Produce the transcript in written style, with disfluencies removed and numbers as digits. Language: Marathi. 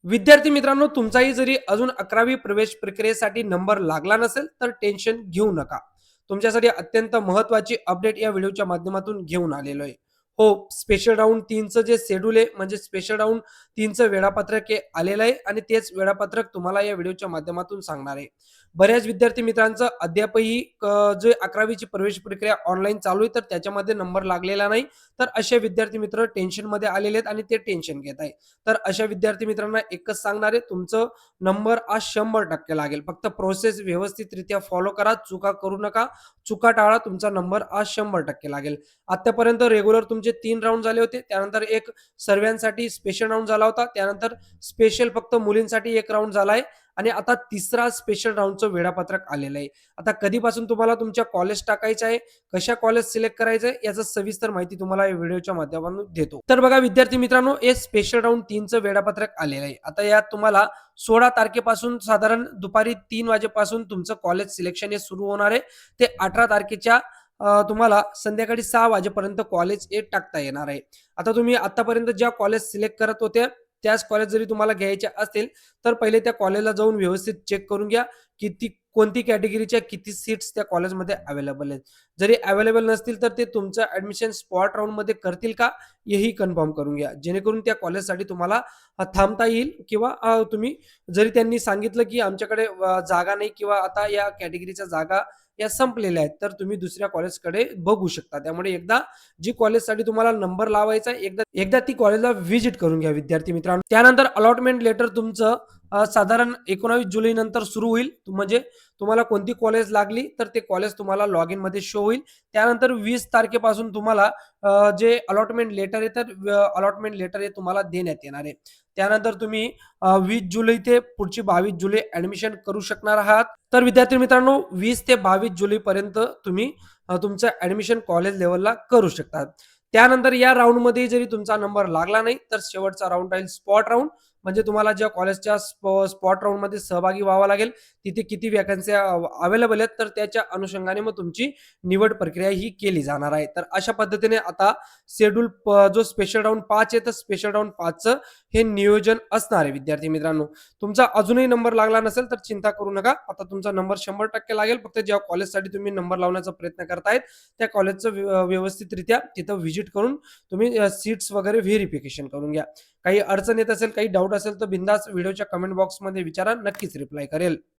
विद्यार्थी मित्रांनो, तुमचाही जरी अजून 11वी प्रवेश प्रक्रियेसाठी नंबर लागला नसेल, तर टेन्शन घेऊ नका. तुमच्यासाठी अत्यंत महत्त्वाची अपडेट या व्हिडिओच्या माध्यमातून घेऊन आलेलो आहे. हो, स्पेशल राउंड 3चं जे शेड्यूल आहे, म्हणजे स्पेशल राउंड 3चं वेळापत्रक हे आलेलं आहे आणि तेच वेळापत्रक तुम्हाला या व्हिडिओच्या माध्यमातून सांगणार आहे. बऱ्याच विद्यार्थी मित्रांचं अद्यापही जे 11वीची प्रवेश प्रक्रिया ऑनलाईन चालू आहे, तर त्याच्यामध्ये नंबर लागलेला नाही. तर असे विद्यार्थी मित्र टेन्शनमध्ये आलेले आहेत आणि ते टेन्शन घेत आहेत. तर अशा विद्यार्थी मित्रांना एकच सांगणार आहे, तुमचं नंबर आज 100% लागेल. फक्त प्रोसेस व्यवस्थितरित्या फॉलो करा, चुका करू नका. चुका टाळा, तुमचा नंबर आज 100% लागेल. आतापर्यंत रेग्युलर तुमचे 3 राउंड झाले होते. त्यानंतर एक सर्वांसाठी स्पेशल राउंड झाला होता. त्यानंतर स्पेशल फक्त मुलींसाठी 1 राउंड झाला आहे आणि आता तिसरा स्पेशल राउंडचं वेळापत्रक आलेलं आहे. आता कधीपासून तुम्हाला तुमच्या कॉलेज टाकायचं आहे, कशा कॉलेज सिलेक्ट करायचं आहे, याचं सविस्तर माहिती तुम्हाला या व्हिडिओच्या माध्यमातून देतो. तर बघा विद्यार्थी मित्रांनो, हे स्पेशल राउंड 3चं वेळापत्रक आलेलं आहे. आता यात तुम्हाला 16 तारखेपासून साधारण दुपारी 3 वाजेपासून तुमचं कॉलेज सिलेक्शन हे सुरू होणार आहे. ते 18 तारखेच्या तुम्हाला संध्याकाळी 6 वाजेपर्यंत कॉलेज हे टाकता येणार आहे. आता तुम्ही आतापर्यंत ज्या कॉलेज सिलेक्ट करत होत्या, त्याच कॉलेज जरी तुम्हाला घ्यायच्या असतील, तर पहिले त्या कॉलेजला जाऊन व्यवस्थित चेक करून घ्या, किती कोणती कॅटेगरीच्या किती सीट्स त्या कॉलेजमध्ये अवेलेबल आहेत. जरी अवेलेबल नसतील, तर ते तुमचं ॲडमिशन स्पॉट राउंडमध्ये करतील का, हेही कन्फर्म करून घ्या. जेणेकरून त्या कॉलेजसाठी तुम्हाला थांबता येईल किंवा तुम्ही जरी त्यांनी सांगितलं, की आमच्याकडे जागा नाही किंवा आता या कॅटेगरीच्या जागा या संपलेल्या आहेत, तर तुम्ही दुसऱ्या कॉलेजकडे बघू शकता. त्यामुळे एकदा जी कॉलेजसाठी तुम्हाला नंबर लावायचा आहे, एकदा एकदा ती कॉलेजला व्हिजिट करून घ्या विद्यार्थी मित्रांनो. त्यानंतर अलॉटमेंट लेटर तुमचं साधारण 19 जुलैनंतर सुरू होईल. म्हणजे तुम्हाला कोणती कॉलेज लागली, तर ते कॉलेज तुम्हाला लॉग इनमध्ये शो होईल. त्यानंतर 20 तारखेपासून तुम्हाला जे अलॉटमेंट लेटर आहे, तर अलॉटमेंट लेटर हे तुम्हाला देण्यात येणार आहे. त्यानंतर तुम्ही 20 जुलै ते पुढची 22 जुलै ॲडमिशन करू शकणार आहात. तर विद्यार्थी मित्रांनो, 20 ते 22 जुलैपर्यंत तुम्ही तुमचं ॲडमिशन कॉलेज लेव्हलला करू शकता. त्यानंतर या राउंडमध्ये जरी तुमचा नंबर लागला नाही, तर शेवटचा राउंड राहील स्पॉट राउंड. म्हणजे तुम्हाला ज्या कॉलेजच्या स्पॉट राउंडमध्ये सहभागी व्हावं लागेल, तिथे किती व्हॅकन्सी अवेलेबल आहेत, तर त्याच्या अनुषंगाने मग तुमची निवड प्रक्रिया ही केली जाणार आहे. तर अशा पद्धतीने आता शेड्यूल जो स्पेशल राउंड 5 आहे, तर स्पेशल राउंड 5चं हे नियोजन असणार आहे विद्यार्थी मित्रांनो. तुमचा अजूनही नंबर लागला नसेल, तर चिंता करू नका. आता तुमचा नंबर 100% लागेल. फक्त ज्या कॉलेजसाठी तुम्ही नंबर लावण्याचा प्रयत्न करतायत, त्या कॉलेजचं व्यवस्थितरित्या तिथं व्हिजिट करून तुम्ही सीट्स वगैरे व्हेरिफिकेशन करून घ्या. काही अडचण येत असेल, काही डाऊट असेल, तर बिनधास्त व्हिडिओच्या कमेंट बॉक्समध्ये विचारा. नक्कीच रिप्लाय करेल.